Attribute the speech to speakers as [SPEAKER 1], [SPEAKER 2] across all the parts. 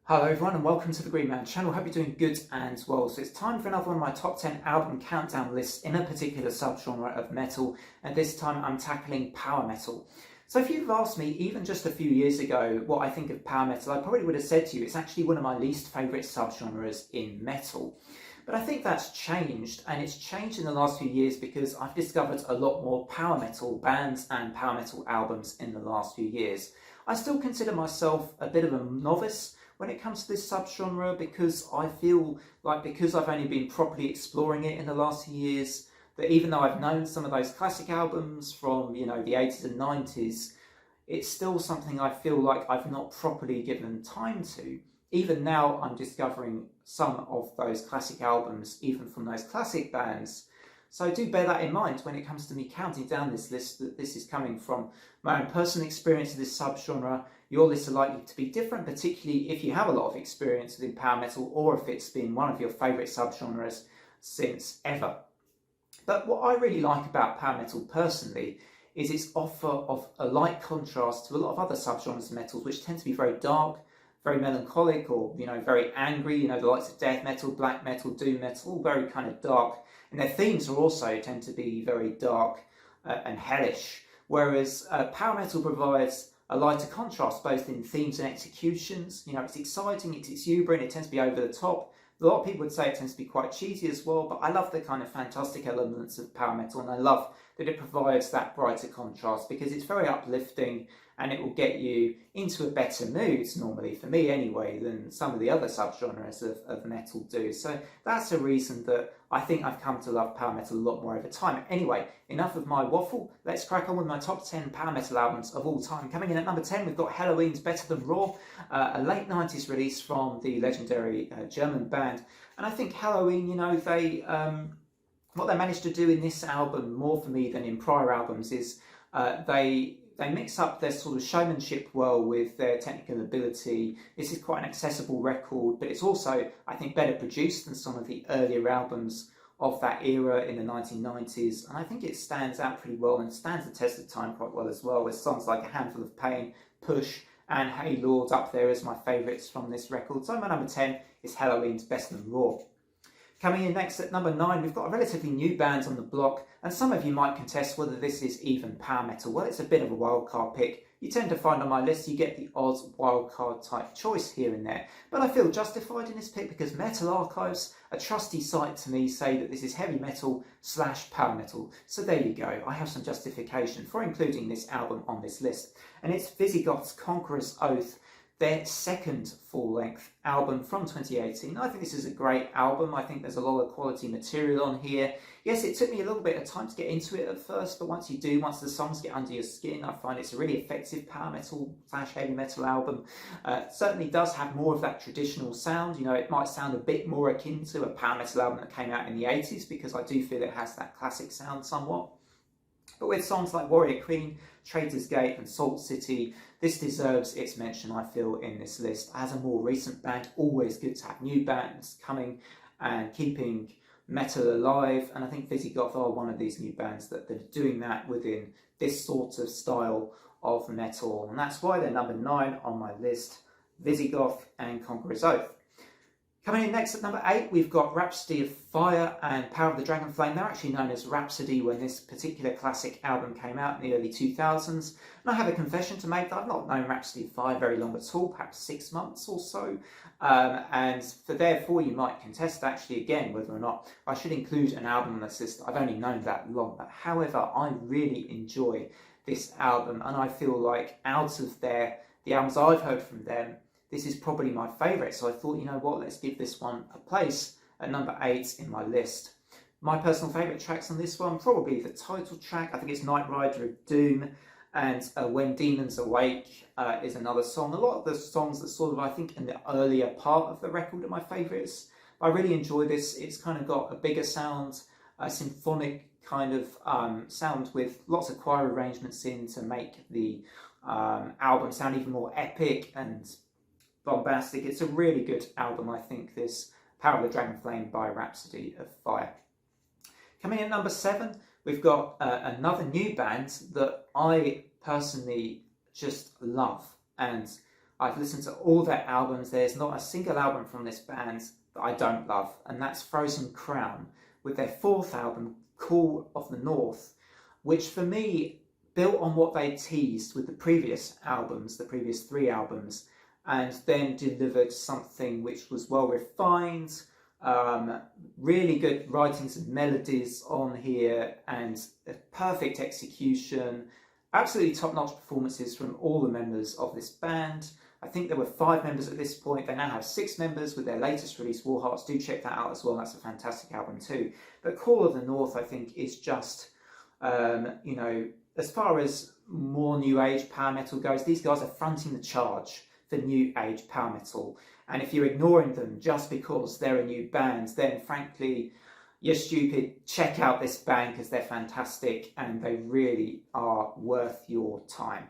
[SPEAKER 1] Hello everyone and welcome to the Green Man channel. Hope you're doing good and well. So it's time for another one of my top 10 album countdown lists in a particular subgenre of metal, and this time I'm tackling power metal. So if you've asked me even just a few years ago what I think of power metal, I probably would have said to you it's actually one of my least favourite subgenres in metal. But I think that's changed, and it's changed in the last few years because I've discovered a lot more power metal bands and power metal albums in the last few years. I still consider myself a bit of a novice when it comes to this subgenre because I feel like because I've only been properly exploring it in the last few years, that even though I've known some of those classic albums from, the 80s and 90s, it's still something I feel like I've not properly given time to. Even now I'm discovering some of those classic albums, even from those classic bands. So do bear that in mind when it comes to me counting down this list, that this is coming from my own personal experience of this subgenre. Your lists are likely to be different, particularly if you have a lot of experience within power metal or if it's been one of your favourite subgenres since ever. But what I really like about power metal personally is its offer of a light contrast to a lot of other subgenres of metals, which tend to be very dark, very melancholic, or very angry. The likes of death metal, black metal, doom metal, all very kind of dark, and their themes are also tend to be very dark and hellish. Whereas power metal provides a lighter contrast both in themes and executions. It's exciting, it's exuberant, it tends to be over the top. A lot of people would say it tends to be quite cheesy as well, but I love the kind of fantastic elements of power metal, and I love that it provides that brighter contrast because it's very uplifting and it will get you into a better mood, normally, for me anyway, than some of the other subgenres of metal do. So that's a reason that I think I've come to love power metal a lot more over time. Anyway, enough of my waffle. Let's crack on with my top 10 power metal albums of all time. Coming in at number 10, we've got Helloween's Better Than Raw, a late 90s release from the legendary German band. And I think Helloween, what they managed to do in this album, more for me than in prior albums, is they mix up their sort of showmanship well with their technical ability. This is quite an accessible record, but it's also, I think, better produced than some of the earlier albums of that era in the 1990s. And I think it stands out pretty well and stands the test of time quite well as well, with songs like A Handful of Pain, Push, and Hey Lord up there as my favourites from this record. So my number 10 is Helloween's Better Than Raw. Coming in next at number 9, we've got a relatively new band on the block, and some of you might contest whether this is even power metal. Well, it's a bit of a wildcard pick. You tend to find on my list you get the odd wildcard type choice here and there, but I feel justified in this pick because Metal Archives, a trusty site to me, say that this is heavy metal / power metal. So there you go, I have some justification for including this album on this list. And it's Visigoth's Conqueror's Oath, their second full-length album from 2018. I think this is a great album. I think there's a lot of quality material on here. Yes, it took me a little bit of time to get into it at first, but once you do, once the songs get under your skin, I find it's a really effective power metal / heavy metal album. Certainly does have more of that traditional sound. It might sound a bit more akin to a power metal album that came out in the 80s, because I do feel it has that classic sound somewhat. But with songs like Warrior Queen, Traitor's Gate and Salt City, this deserves its mention, I feel, in this list. As a more recent band, always good to have new bands coming and keeping metal alive, and I think Visigoth are one of these new bands that are doing that within this sort of style of metal, and that's why they're number 9 on my list, Visigoth and Conqueror's Oath. Coming in next at number 8, we've got Rhapsody of Fire and Power of the Dragon Flame. They're actually known as Rhapsody when this particular classic album came out in the early 2000s. And I have a confession to make that I've not known Rhapsody of Fire very long at all, perhaps 6 months or so. And therefore you might contest actually again whether or not I should include an album on this list. I've only known that long. But however, I really enjoy this album, and I feel like out of the albums I've heard from them, this is probably my favourite, so I thought, let's give this one a place at number 8 in my list. My personal favourite tracks on this one, probably the title track. I think it's Night Rider of Doom, and When Demons Awake is another song. A lot of the songs that sort of, I think, in the earlier part of the record are my favourites. I really enjoy this. It's kind of got a bigger sound, a symphonic kind of sound with lots of choir arrangements in to make the album sound even more epic and bombastic. It's a really good album, I think, this Power of the Dragon Flame by Rhapsody of Fire. Coming in at number 7, we've got another new band that I personally just love, and I've listened to all their albums. There's not a single album from this band that I don't love, and that's Frozen Crown, with their fourth album, Call of the North, which for me built on what they teased with the previous albums, the previous three albums, and then delivered something which was well refined, really good writings and melodies on here, and a perfect execution. Absolutely top-notch performances from all the members of this band. I think there were 5 members at this point. They now have 6 members with their latest release, War Hearts. Do check that out as well. That's a fantastic album too. But Call of the North, I think, is just, you know, as far as more new age power metal goes, these guys are fronting the charge for new age power metal. And if you're ignoring them just because they're a new band, then frankly, you're stupid. Check out this band because they're fantastic and they really are worth your time.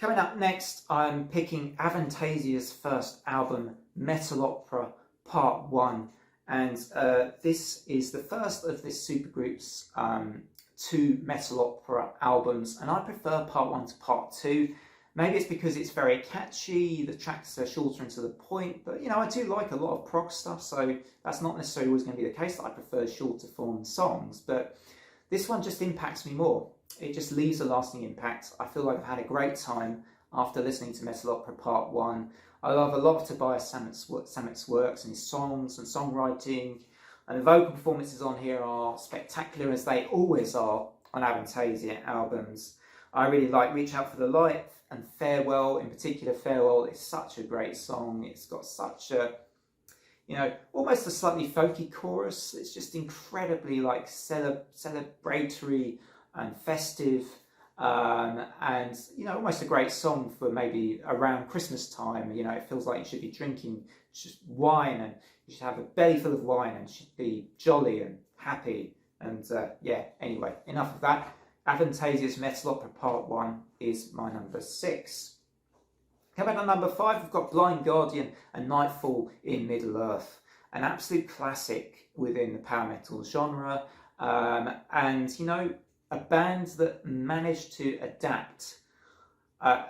[SPEAKER 1] Coming up next, I'm picking Avantasia's first album, Metal Opera Part 1. And this is the first of this supergroup's 2 metal opera albums. And I prefer Part 1 to Part 2. Maybe it's because it's very catchy, the tracks are shorter and to the point, but you know, I do like a lot of prog stuff, so that's not necessarily always going to be the case that I prefer shorter form songs, but this one just impacts me more. It just leaves a lasting impact. I feel like I've had a great time after listening to Metal Opera Part 1. I love a lot of Tobias Sammet's works and his songs and songwriting, and the vocal performances on here are spectacular, as they always are on Avantasia albums. I really like Reach Out for the Light and Farewell. In particular, Farewell is such a great song. It's got such a, you know, almost a slightly folky chorus. It's just incredibly like celebratory and festive, and you know, almost a great song for maybe around Christmas time. You know, it feels like you should be drinking just wine, and you should have a belly full of wine and should be jolly and happy. And yeah, anyway, enough of that. Avantasia's Metal Opera Part 1 is my number 6. Coming on number 5, we've got Blind Guardian and Nightfall in Middle-earth, an absolute classic within the power metal genre, and you know, a band that managed to adapt a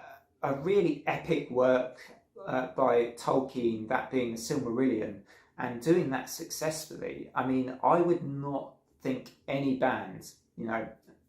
[SPEAKER 1] really epic work by Tolkien, that being the Silmarillion, and doing that successfully. I mean, I would not think any band, you know,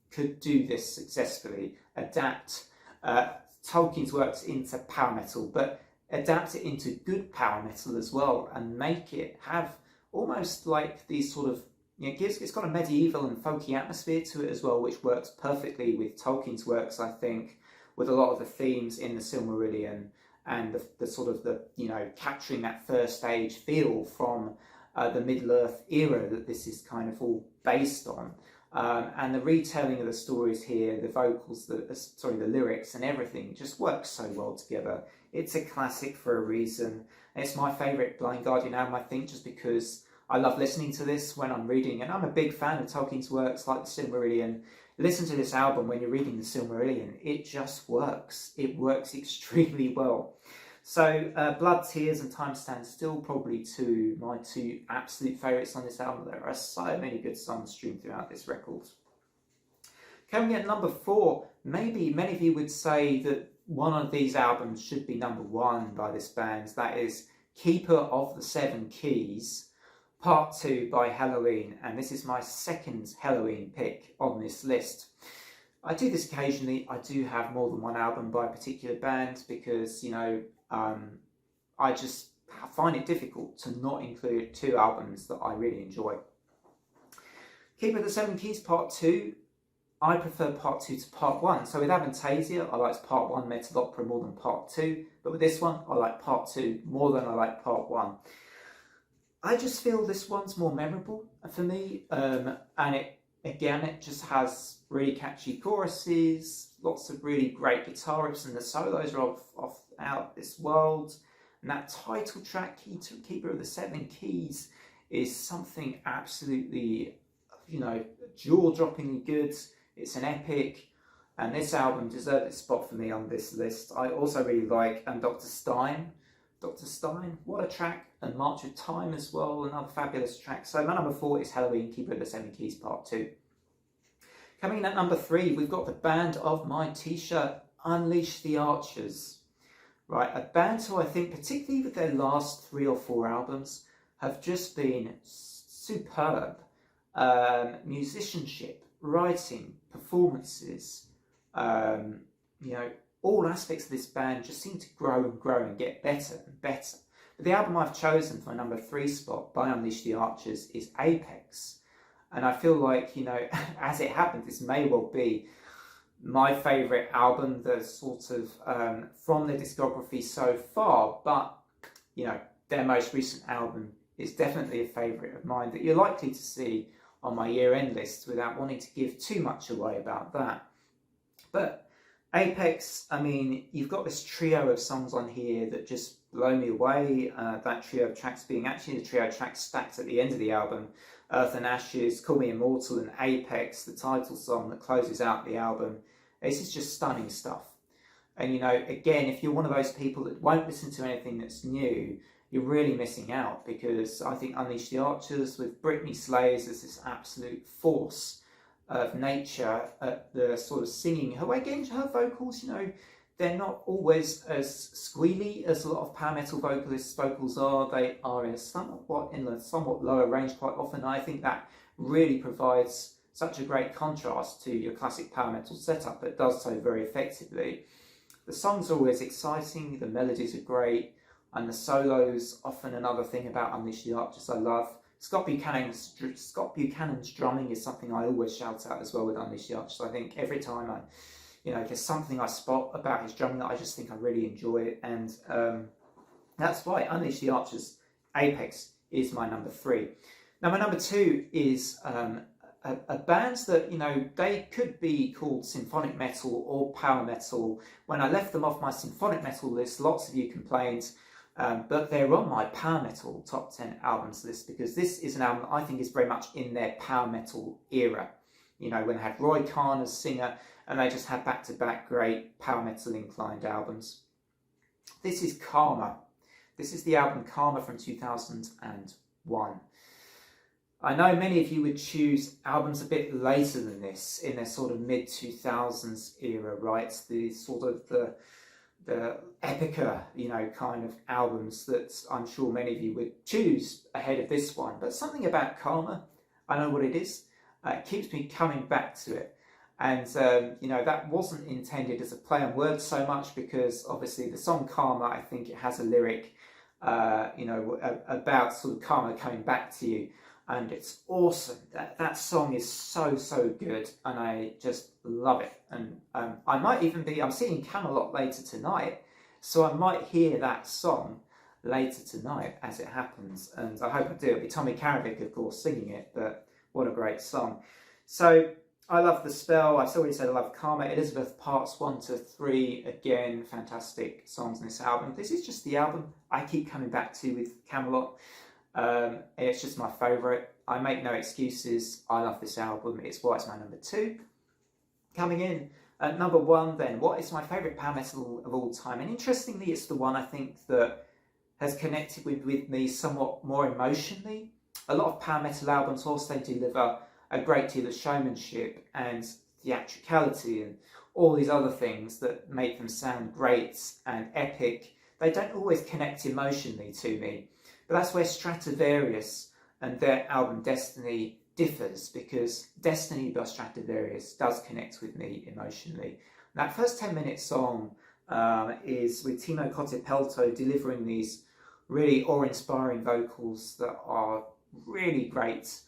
[SPEAKER 1] could do this successfully, adapt Tolkien's works into power metal, but adapt it into good power metal as well, and make it have almost like these sort of, you know, it's got a medieval and folky atmosphere to it as well, which works perfectly with Tolkien's works, I think, with a lot of the themes in the Silmarillion and the sort of the, you know, capturing that first age feel from the Middle-earth era that this is kind of all based on. And the retelling of the stories here, the vocals, the lyrics and everything just works so well together. It's a classic for a reason. It's my favourite Blind Guardian album, I think, just because I love listening to this when I'm reading, and I'm a big fan of Tolkien's works like the Silmarillion. Listen to this album when you're reading the Silmarillion. It just works. It works extremely well. So Blood, Tears and Time Stands Still, probably my 2 absolute favourites on this album. There are so many good songs streamed throughout this record. Coming at number 4, maybe many of you would say that one of these albums should be number 1 by this band. That is Keeper of the Seven Keys, Part 2 by Helloween. And this is my second Helloween pick on this list. I do this occasionally. I do have more than one album by a particular band because, you know, I just find it difficult to not include 2 albums that I really enjoy. Keeper of the Seven Keys Part 2, I prefer Part 2 to Part 1. So with Avantasia, I like Part 1 Metal Opera more than Part 2. But with this one, I like Part 2 more than I like Part 1. I just feel this one's more memorable for me. And it just has really catchy choruses, lots of really great guitar riffs, and the solos are out this world. And that title track, Keeper of the Seven Keys, is something absolutely, you know, jaw-droppingly good. It's an epic, and this album deserved its spot for me on this list. I also really like Dr. Stein. Dr. Stein, what a track, and March of Time as well, another fabulous track. So my number 4 is Helloween, Keeper of the Seven Keys Part 2. Coming in at number 3, we've got the band of my t-shirt, Unleash the Archers. right? A band who I think, particularly with their last 3 or 4 albums, have just been superb. Musicianship, writing, performances, you know, all aspects of this band just seem to grow and grow and get better and better. But the album I've chosen for my number 3 spot by Unleash the Archers is Apex. And I feel like, you know, as it happened, this may well be my favourite album, the sort of from their discography so far. But, you know, their most recent album is definitely a favourite of mine that you're likely to see on my year-end list without wanting to give too much away about that. But Apex, I mean, you've got this trio of songs on here that just blow me away. That trio of tracks being actually the trio of tracks stacked at the end of the album. Earth and Ashes, Call Me Immortal, and Apex, the title song that closes out the album. This is just stunning stuff. And, you know, again, if you're one of those people that won't listen to anything that's new, you're really missing out, because I think Unleash the Archers with Brittany Slayes as this absolute force of nature at the sort of singing. Her vocals, you know, they're not always as squealy as a lot of power metal vocalists' vocals are. They are in a somewhat lower range quite often. I think that really provides such a great contrast to your classic power metal setup, but does so very effectively. The songs are always exciting, the melodies are great, and the solos, often another thing about Unleash the Archers I love. Scott Buchanan's drumming is something I always shout out as well with Unleash the Archers. I think every time there's something I spot about his drumming that I just think I really enjoy it, and that's why Unleash the Archers Apex is my number 3. Now my number 2 is a band that, you know, they could be called symphonic metal or power metal. When I left them off my symphonic metal list, lots of you complained, but they're on my power metal top 10 albums list, because this is an album that I think is very much in their power metal era. You know, when they had Roy Khan as singer, and they just had back-to-back great power metal inclined albums. This is Karma. This is the album Karma from 2001. I know many of you would choose albums a bit later than this, in their sort of mid-2000s era, right? The sort of the epica, you know, kind of albums that I'm sure many of you would choose ahead of this one. But something about Karma, I know what it is. It keeps me coming back to it. And, you know, that wasn't intended as a play on words so much, because obviously the song Karma, I think it has a lyric, you know, about sort of karma coming back to you. And it's awesome. That song is so good, and I just love it. And I might even I'm seeing Kamelot later tonight, so I might hear that song later tonight as it happens. And I hope I do. It'll be Tommy Karavik, of course, singing it, but what a great song. So I love The Spell. I've already said I love Karma. Elizabeth Parts 1 to 3, again, fantastic songs in this album. This is just the album I keep coming back to with Kamelot. It's just my favourite. I make no excuses. I love this album. It's why it's my number 2. Coming in at number 1 then, what is my favourite power metal of all time? And interestingly, it's the one I think that has connected with me somewhat more emotionally. A lot of power metal albums also deliver a great deal of showmanship and theatricality and all these other things that make them sound great and epic. They don't always connect emotionally to me. But that's where Stratovarius and their album Destiny differs, because Destiny by Stratovarius does connect with me emotionally. That first 10-minute song is with Timo Kotepelto delivering these really awe-inspiring vocals that are really great.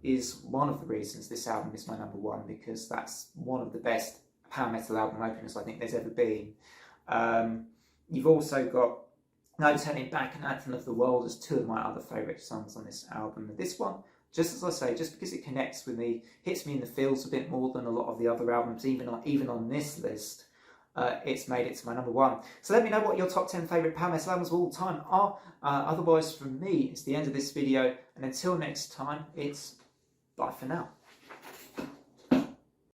[SPEAKER 1] Is one of the reasons this album is my number 1, because that's one of the best power metal album openers I think there's ever been. You've also got No Turning Back and Anthem of the World as 2 of my other favourite songs on this album. And this one, just as I say, just because it connects with me, hits me in the feels a bit more than a lot of the other albums, even on this list, it's made it to my number 1. So let me know what your top 10 favourite power metal albums of all time are. Otherwise, from me, it's the end of this video. And until next time, it's bye for now.